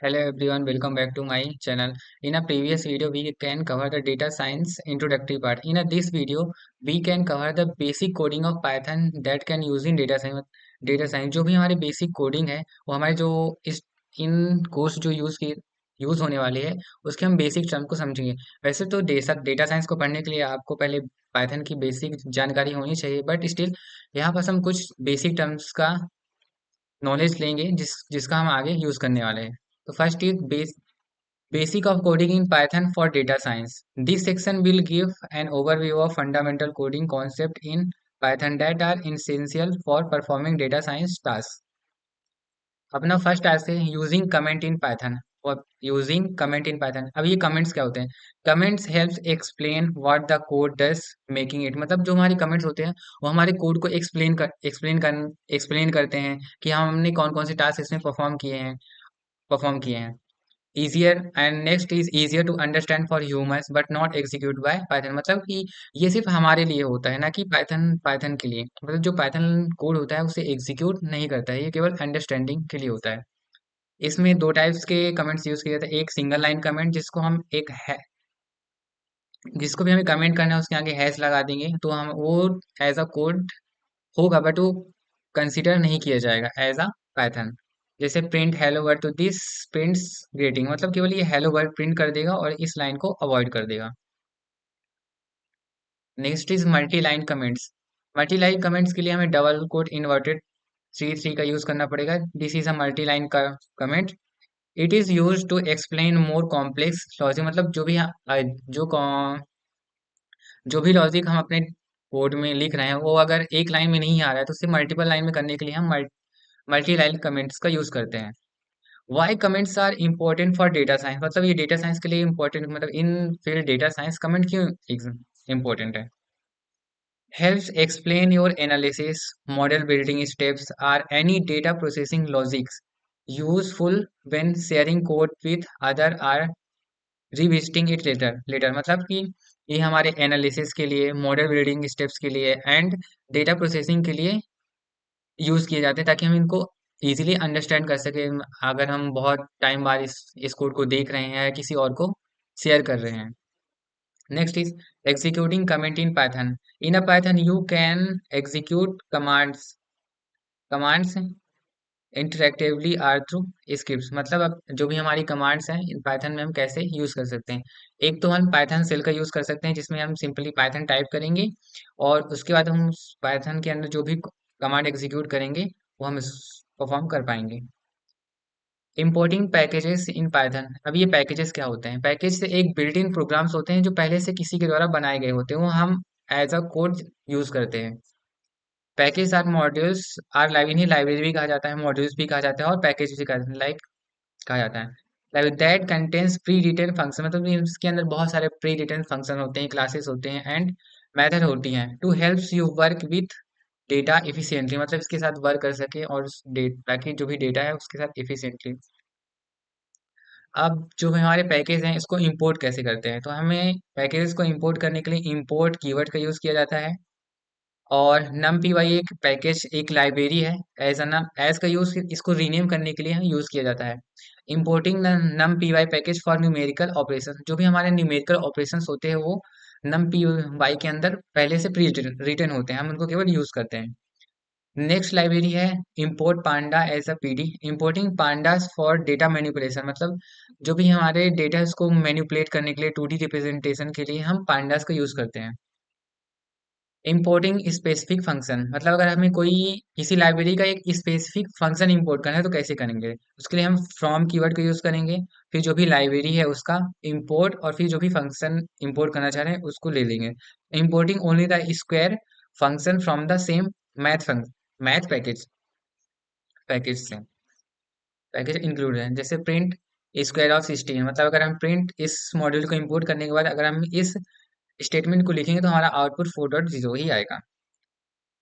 Hello everyone, welcome back to my channel. In a previous video, we can cover the data science introductory part. In this video, we can cover the basic coding of Python that can use in data science. Data science जो भी हमारे basic coding है, वो हमारे जो इस इन course जो use होने वाली है, उसके हम बेसिक टर्म को समझेंगे। वैसे तो डेटा साइंस को पढ़ने के लिए आपको पहले पाइथन की बेसिक जानकारी होनी चाहिए, बट स्टिल यहाँ पर हम कुछ बेसिक टर्म्स का नॉलेज लेंगे जिसका हम आगे यूज करने वाले हैं। तो first is Basic of coding in Python for data science. This section will give an overview of fundamental coding concepts in Python that are essential for performing data science tasks. अपना first task है using comment in Python और using comment in Python. अब ये comments क्या होते हैं? Comments helps explain what the code does making it. मतलब जो हमारे कमेंट्स होते हैं वो हमारे कोड को एक्सप्लेन करते हैं कि हमने कौन कौन से टास्क इसमें परफॉर्म किए हैं। easier and next is easier to understand for humans but not execute by python। मतलब कि ये सिर्फ हमारे लिए होता है ना कि पाइथन पाइथन के लिए, मतलब जो पाइथन कोड होता है उसे एग्जीक्यूट नहीं करता है, ये केवल अंडरस्टैंडिंग के लिए होता है। इसमें दो टाइप्स के कमेंट्स यूज किए जाते हैं। एक सिंगल लाइन कमेंट जिसको भी हमें कमेंट करना है उसके आगे हैश लगा देंगे तो हम वो एज अ कोड होगा, बट वो कंसिडर नहीं किया जाएगा एज अ पाइथन। जैसे प्रिंट हेलो वर्ड, तो दिस प्रिंट्स ग्रीटिंग, मतलब केवल ये हेलो वर्ड प्रिंट कर देगा और इस लाइन को अवॉइड कर देगा। Next is multi line comments. Multi line comments के लिए हमें double quote inverted three three का यूज करना पड़ेगा। This is a multi line का comment. It is use to explain more complex logic. मतलब जो जो भी लॉजिक हम अपने कोड में लिख रहे हैं वो अगर एक लाइन में नहीं आ रहा है तो उसे मल्टीपल लाइन में करने के लिए हम मल्टी लाइन कमेंट्स का यूज करते हैं। Why comments are important for data science. मतलब ये डेटा साइंस के लिए इम्पोर्टेंट, मतलब in field data science comment क्यों इम्पोर्टेंट है? Helps explain your analysis, model building steps or any data processing logics useful when sharing code with other or revisiting it later. मतलब कि ये हमारे analysis के लिए, मॉडल बिल्डिंग स्टेप्स के लिए एंड डेटा प्रोसेसिंग के लिए यूज किए जाते हैं ताकि हम इनको इजीली अंडरस्टैंड कर सकें अगर हम बहुत टाइम बाद इस कोड को देख रहे हैं या किसी और को शेयर कर रहे हैं। Next is executing comment in Python. In a Python you can execute commands interactively or through scripts. मतलब अब जो भी हमारी कमांड्स हैं इन पाइथन में हम कैसे यूज कर सकते हैं? एक तो हम पाइथन सेल का यूज कर सकते हैं जिसमें हम सिंपली पाइथन टाइप करेंगे और उसके बाद हम पाइथन के अंदर जो भी कमांड एग्जीक्यूट करेंगे वो हम परफॉर्म कर पाएंगे। इंपोर्टिंग पैकेजेस इन पाइथन। अब ये पैकेजेस क्या होते हैं? पैकेज से एक बिल्ट इन प्रोग्राम्स होते हैं जो पहले से किसी के द्वारा बनाए गए होते हैं, वो हम एज अ कोड यूज करते हैं। Package or modules are live, इन्हें लाइब्रेरी भी कहा जाता है, मॉड्यूल्स भी कहा जाता है और पैकेज भी कहा जाता है। Like that contains pre written function. मतलब इसके अंदर बहुत सारे प्री रिटेन फंक्शन होते हैं, क्लासेस होते हैं एंड मेथड होती हैं to helps you work with data efficiently. मतलब इसके साथ वर्क कर सके और ताकि जो भी डेटा है उसके साथ इफिशियंटली। अब जो हमारे पैकेज हैं इसको इंपोर्ट कैसे करते हैं? तो हमें पैकेजेस को इंपोर्ट करने के लिए इंपोर्ट कीवर्ड का यूज किया जाता है। और numpy एक पैकेज, एक लाइब्रेरी है। एज अ नम एज का यूज इसको रीनेम करने के लिए यूज किया जाता है। Importing numpy package for numerical operation. जो भी हमारे न्यूमेरिकल ऑपरेशंस होते हैं वो numpy के अंदर पहले से प्री रिटन होते हैं, हम उनको केवल यूज करते हैं। नेक्स्ट लाइब्रेरी है import panda as a PD. Importing pandas for data manipulation. मतलब जो भी हमारे डेटा को मैनिपुलेट करने के लिए 2D रिप्रेजेंटेशन के लिए हम पांडास का यूज करते हैं। Importing specific function. मतलब अगर हमें कोई किसी लाइब्रेरी का एक स्पेसिफिक फंक्शन इंपोर्ट करना है तो कैसे करेंगे? उसके लिए हम फ्रॉम कीवर्ड का यूज करेंगे, फिर जो भी लाइब्रेरी है उसका इंपोर्ट और फिर जो भी फंक्शन इंपोर्ट करना चाह रहे हैं उसको ले लेंगे। Importing only the square function from the same math package से पैकेज इंक्लूड है। जैसे प्रिंट स्क्वायर ऑफ 16। मतलब अगर हम प्रिंट इस मॉड्यूल को इंपोर्ट करने के बाद अगर हम इस स्टेटमेंट को लिखेंगे तो हमारा आउटपुट 4.0 ही आएगा।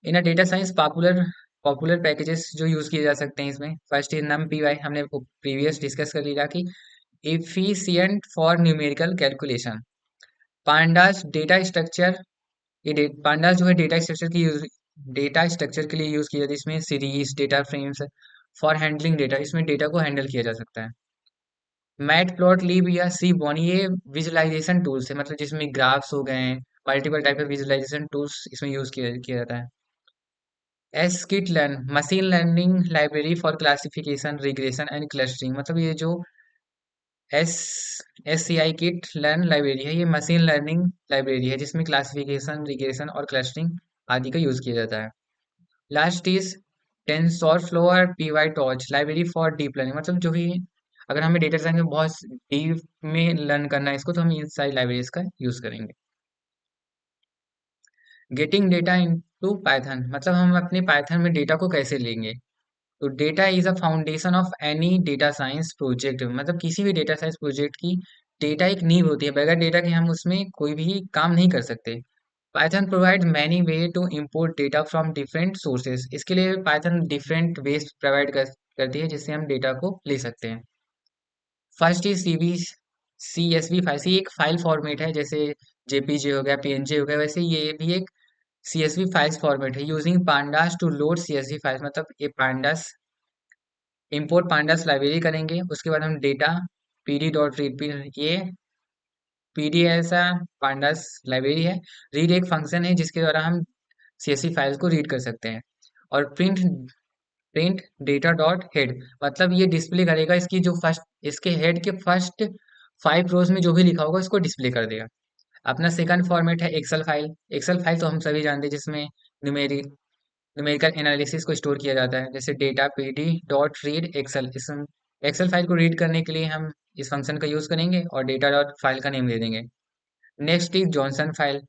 In a data science popular packages जो यूज किए जा सकते हैं इसमें फर्स्ट इज num py। हमने प्रीवियस डिस्कस कर लिया कि efficient for numerical calculation. Pandas data structure. Pandas जो है डेटा स्ट्रक्चर के लिए यूज किया जाता है। इसमें series data frames for handling data, इसमें डेटा को हैंडल किया जा सकता है। मैट प्लॉट लीब या सी बॉन ये विजुअलाइजेशन टूल्स है, मतलब जिसमें ग्राफ्स हो गए हैं, मल्टीपल टाइप के विजुअलाइजेशन टूल्स इसमें यूज किया किया जाता है। Scikit learn machine learning library for classification regression and clustering, मतलब ये जो S S C I kit learn library है, ये मशीन लर्निंग लाइब्रेरी है जिसमें क्लासिफिकेशन रिग्रेशन और क्लस्टरिंग आदि का यूज किया जाता है। लास्ट इज टेंसोरफ्लो और PY torch library for deep learning, मतलब जो भी अगर हमें डेटा साइंस में बहुत डीप में लर्न करना है इसको, तो हम इन सारी लाइब्रेरीज का यूज करेंगे। गेटिंग डेटा इनटू पाइथन, मतलब हम अपने पाइथन में डेटा को कैसे लेंगे। तो data is a foundation of any data science project, मतलब किसी भी डेटा साइंस प्रोजेक्ट की डेटा एक नींव होती है, बगैर डेटा के हम उसमें कोई भी काम नहीं कर सकते। Python provide many way to import data from different sources, इसके लिए पाइथन डिफरेंट वेज प्रोवाइड करती है जिससे हम डेटा को ले सकते हैं। फर्स्ट इज CSV फाइल, सी एक फाइल फॉर्मेट है, जैसे जेपीजे हो गया, पीएनजी हो गया, वैसे ये भी एक CSV फाइल्स फॉर्मेट है। Using pandas to load CSV files, मतलब ये पांडास इंपोर्ट पांडास लाइब्रेरी करेंगे, उसके बाद हम डेटा पीडी डॉट रीड, ये पीडी ऐसा पांडास लाइब्रेरी है। रीड एक फंक्शन है जिसके द्वारा हम CSV फाइल्स को रीड कर सकते हैं। और प्रिंट डेटा डॉट हेड, मतलब ये डिस्प्ले करेगा इसकी जो फर्स्ट, इसके हेड के फर्स्ट 5 रोज में जो भी लिखा होगा उसको डिस्प्ले कर देगा। अपना सेकंड फॉर्मेट है एक्सेल फाइल। एक्सेल फाइल तो हम सभी जानते हैं, जिसमें न्यूमेरिकल एनालिसिस को स्टोर किया जाता है, जैसे data PD dot read Excel. इस एक्सेल फाइल को रीड करने के लिए हम इस फंक्शन का यूज करेंगे और डेटा डॉट फाइल का नेम दे देंगे। Next is JSON file.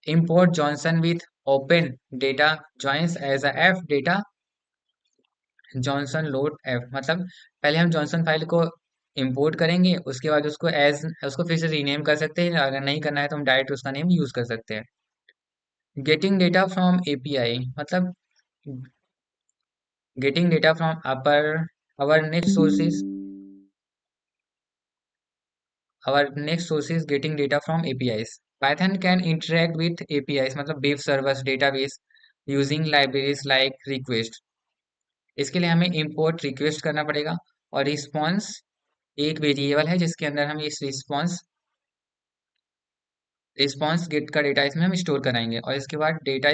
Import JSON with open data JSON as a F data JSON load F, मतलब पहले हम जॉनसन फाइल को इंपोर्ट करेंगे, उसके बाद उसको एज उसको फिर से रीनेम कर सकते हैं, अगर नहीं करना है तो हम डायरेक्ट उसका नेम यूज कर सकते हैं। गेटिंग डेटा फ्रॉम एपीआई, मतलब getting data from our next sources our next source is getting data from APIs. Python can interact with APIs, मतलब web servers database using libraries like request। इसके लिए हमें import request करना पड़ेगा, और response एक variable है जिसके अंदर हम इस रिस्पॉन्स गेट का डेटा इसमें हम स्टोर कराएंगे, और इसके बाद data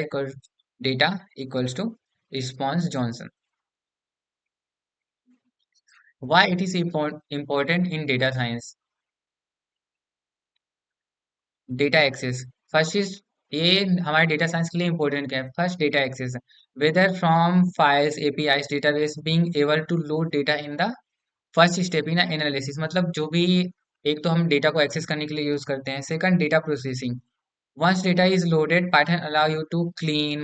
equals to response JSON. Why it is important in data science. Data access first is, ये हमारे डेटा साइंस के लिए इंपॉर्टेंट क्या है। First data access, whether from files APIs database being able to load data in the first step in analysis, मतलब जो भी एक तो हम डेटा को एक्सेस करने के लिए यूज करते हैं। Second data processing, once data is loaded Python allow you to clean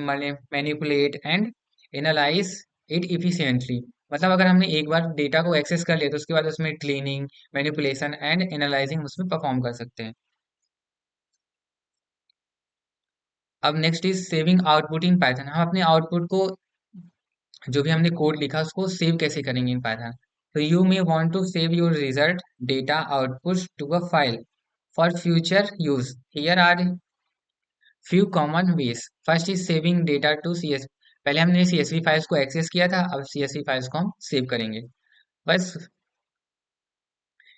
manipulate and analyse it efficiently, मतलब अगर हमने एक बार डेटा को एक्सेस कर लिया तो उसके बाद उसमें क्लीनिंग मैनिपुलेशन एंड एनालाइजिंग उसमें परफॉर्म कर सकते हैं। अब next is saving output in Python, हम अपने आउटपुट को जो भी हमने कोड लिखा उसको सेव कैसे करेंगे इन पाइथन। तो you may want to save your result data output to a file for future use, here are few common ways. First is saving data to CS, पहले हमने CSV फाइल्स को access किया था, अब CSV files को हम save करेंगे। बस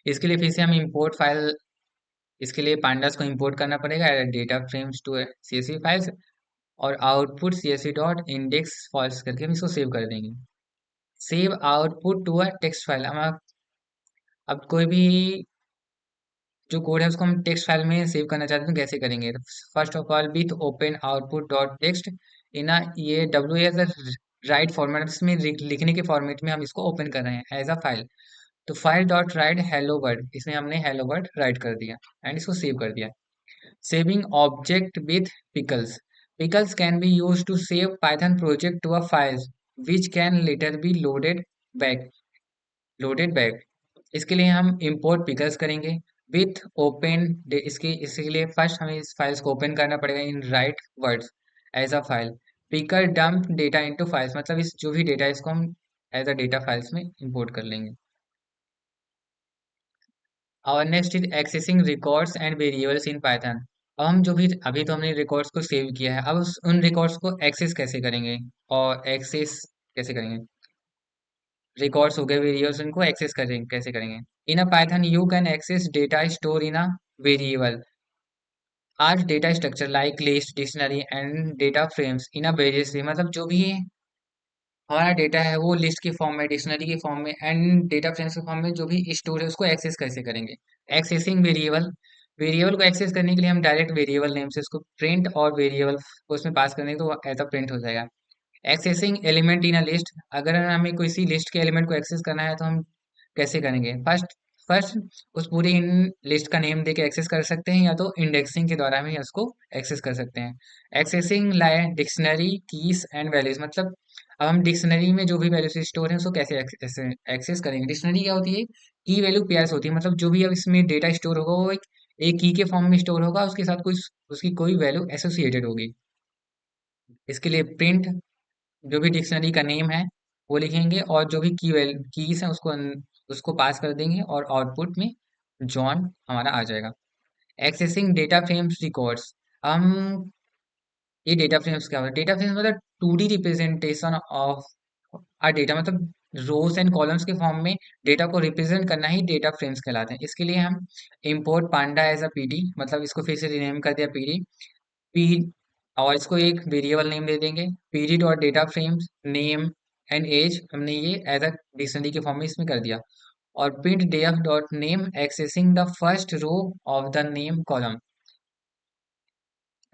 इसके लिए फिर से हम इंपोर्ट फाइल, इसके लिए पांडास को इंपोर्ट करना पड़ेगा, data frames to CSV files, और output CSV dot index false करके हम इसको सेव कर देंगे। Save output to a text file, हम अब कोई भी जो कोड है उसको हम टेक्स्ट फाइल में सेव करना चाहते हैं तो कैसे करेंगे। First of all with open output dot text in ये W as a write format, इसमें लिखने के फॉर्मेट में हम इसको ओपन कर रहे हैं एज अ फाइल। तो file dot right hello word, इसमें हमने हेलो वर्ड राइट कर दिया एंड इसको सेव कर दिया। Saving object with pickles, pickles can be used to save Python project to a file which can later be back loaded back। इसके लिए हम import pickles करेंगे with open, इसके लिए फर्स्ट हमें इस फाइल्स को ओपन करना पड़ेगा in write words as a file. Pickle dump data into files, मतलब इस जो भी डेटा है इसको हम एज अ डेटा फाइल्स में इंपोर्ट कर लेंगे। और next is accessing records and variables in Python. अब हम जो भी अभी तो हमने रिकॉर्ड्स को सेव किया है, अब उन रिकॉर्ड्स को एक्सेस कैसे करेंगे, और एक्सेस कैसे करेंगे। रिकॉर्ड्स हो गए, वेरिएबल्स, उनको एक्सेस करेंगे कैसे करेंगे। In a Python, you can access data stored in a variable. Our data structure like list, dictionary and data frames in a various way, मतलब जो भी हमारा डेटा है वो लिस्ट के फॉर्म में, डिक्शनरी के फॉर्म में एंड डेटा फ्रेम्स के फॉर्म में जो भी स्टोर है उसको एक्सेस कैसे करेंगे। एक्सेसिंग वेरिएबल, वेरिएबल को एक्सेस करने के लिए हम डायरेक्ट वेरिएबल नेम से उसको प्रिंट और वेरिएबल को उसमें पास करेंगे तो वो एज अ प्रिंट हो जाएगा। Accessing element in a list, अगर हमें किसी लिस्ट के एलिमेंट को एक्सेस करना है तो हम कैसे करेंगे। फर्स्ट फर्स्ट उस पूरी इन लिस्ट का नेम देके एक्सेस कर सकते हैं या तो इंडेक्सिंग के द्वारा भी उसको एक्सेस कर सकते हैं। एक्सेसिंग लाए डिक्शनरी कीज एंड वैल्यूज, मतलब अब हम डिक्शनरी में जो भी वैल्यूज स्टोर है उसको कैसे एक्सेस करेंगे। डिक्शनरी क्या होती है, की वैल्यू पेयर्स होती है, मतलब जो भी अब इसमें डेटा स्टोर होगा वो एक की के फॉर्म में स्टोर होगा, उसके साथ कोई उसकी कोई वैल्यू एसोसिएटेड होगी। इसके लिए प्रिंट जो भी डिक्शनरी का नेम है वो लिखेंगे और जो भी कीज है उसको पास कर देंगे और आउटपुट में जॉन हमारा आ जाएगा। एक्सेसिंग डेटा फ्रेम्स रिकॉर्ड्स, हम ये डेटा फ्रेम्स क्या होता है, डेटा फ्रेम्स मतलब 2D representation of a data, मतलब रोज एंड कॉलम्स के फॉर्म में डेटा को रिप्रेजेंट करना ही डेटा फ्रेम्स कहलाते हैं। इसके लिए हम import panda as a PD, मतलब इसको फिर से रिनेम कर दिया पीडी पी, और इसको एक वेरिएबल नेम दे देंगे PD dot data frames name and age, हमने ये एज अ डिक्शनरी के फॉर्म में इसमें कर दिया। और print def dot name accessing the first row of the name column,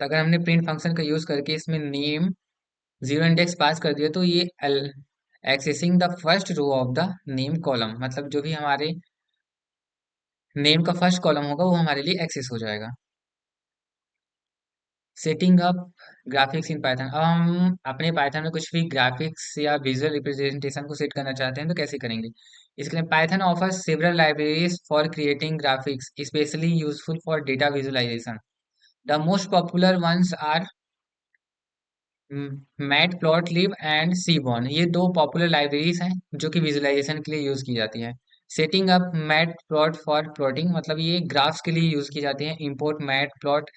तो अगर हमने प्रिंट फंक्शन का यूज करके इसमें नेम जीरो इंडेक्स पास कर दिया तो ये accessing the first row of the name column, मतलब जो भी हमारे नेम का फर्स्ट कॉलम होगा वो हमारे लिए एक्सेस हो जाएगा। सेटिंग अप ग्राफिक्स इन पाइथन, अब हम अपने पाइथन में कुछ भी ग्राफिक्स या विजुअल रिप्रेजेंटेशन को सेट करना चाहते हैं तो कैसे करेंगे। इसके लिए Python offers several libraries for creating graphics specially useful for data visualisation. The most popular ones are Matplotlib and Seaborn, ये दो पॉपुलर लाइब्रेरीज हैं जो कि विजुअलाइजेशन के लिए यूज की जाती है। Setting up mat plot for plotting, मतलब ये ग्राफ्स के लिए यूज की जाती है। Import mat plot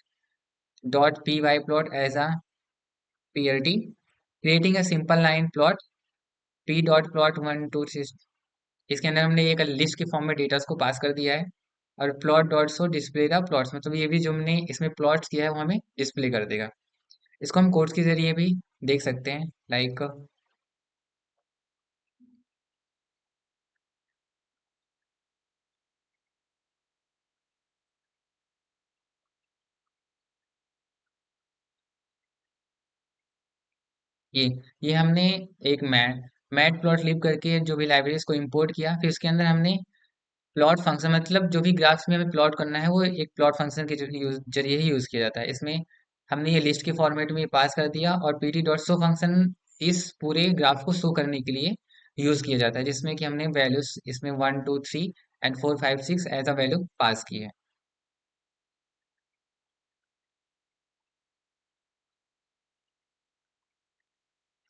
dot P Y plot as a PLT, creating a simple line plot P dot plot 1 2 3, इसके अंदर हमने एक लिस्ट के फॉर्म में डेटा को पास कर दिया है। और plot dot so display the plots, मतलब ये भी जो हमने इसमें प्लॉट्स किया है वो हमें डिस्प्ले कर देगा। इसको हम कोड्स के जरिए भी देख सकते हैं, लाइक ये ये हमने एक मैट प्लॉट लिब करके जो भी लाइब्रेरीज को इंपोर्ट किया, फिर उसके अंदर हमने प्लॉट फंक्शन, मतलब जो भी ग्राफ्स में हमें प्लॉट करना है वो एक प्लॉट फंक्शन के जरिए ही यूज किया जाता है। इसमें हमने ये लिस्ट के फॉर्मेट में पास कर दिया और पीटी डॉट शो फंक्शन इस पूरे ग्राफ को शो करने के लिए यूज किया जाता है, जिसमें कि हमने वैल्यूज इसमें 1 2 3 and 4 5 6 as a value pass की है।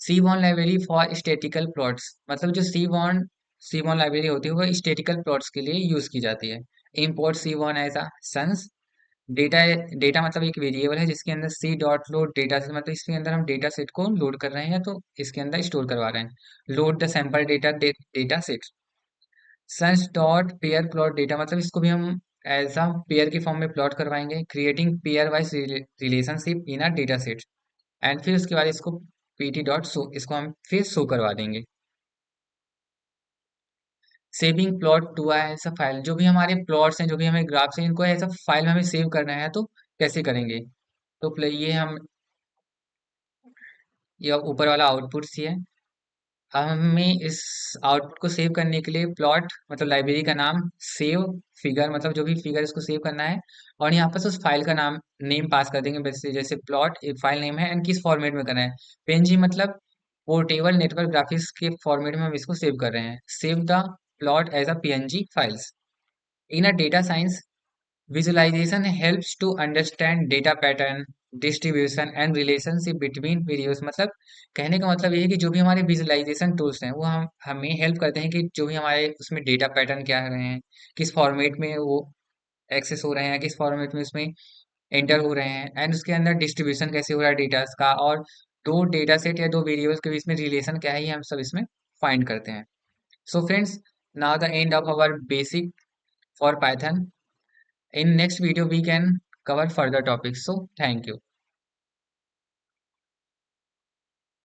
सी बॉन लाइब्रेरी फॉर स्टेटिकल प्लॉट्स, मतलब जो सी बॉन लाइब्रेरी होती है वो स्टेटिकल प्लॉट्स के लिए यूज की जाती है। Import Seaborn as a sns data, data मतलब एक वेरिएबल है जिसके अंदर C dot load data set, मतलब इसके अंदर हम डेटा सेट को लोड कर रहे हैं तो इसके अंदर स्टोर करवा रहे हैं। Load the sample data set. SNS dot pair plot data, मतलब इसको भी हम एज अ पेयर के फॉर्म में प्लॉट करवाएंगे, creating pair wise relationship in a data set. And फिर उसके बाद इसको पीटी डॉट शो, इसको हम फिर शो करवा देंगे। Saving plot to as a file, जो भी हमारे प्लॉट्स हैं जो भी हमें ग्राफ्स हैं इनको एज अ फाइल में हमें सेव करना है तो कैसे करेंगे। तो ये हम ये ऊपर वाला आउटपुट सी है। अब हमें इस आउटपुट को सेव करने के लिए प्लॉट मतलब लाइब्रेरी का नाम सेव फिगर, मतलब जो भी फिगर इसको सेव करना है और यहाँ पर उस फाइल का नाम नेम पास कर देंगे, जैसे जैसे प्लॉट एक फाइल नेम है एंड किस फॉर्मेट में करना है। पेनजी मतलब पोर्टेबल नेटवर्क ग्राफिक्स के फॉर्मेट में हम इसको सेव कर रहे हैं। Save the plot as a PNG files. In a data science visualization helps to understand data pattern, distribution and relationship between variables, मतलब कहने का मतलब ये है कि जो भी हमारे विजुअलाइजेशन टूल्स हैं वो हम हमें हेल्प करते हैं कि जो भी हमारे उसमें डेटा पैटर्न क्या रहे हैं, किस फॉर्मेट में वो एक्सेस हो रहे हैं, किस फॉर्मेट में उसमें एंटर हो रहे हैं एंड उसके अंदर डिस्ट्रीब्यूशन कैसे हो रहा है डेटा का, और दो डेटा सेट या दो वेरिएबल्स के बीच में रिलेशन क्या है ये हम सब इसमें फाइंड करते हैं। So friends, now the end of our basic for Python. In next video, we can cover further topics. So thank you.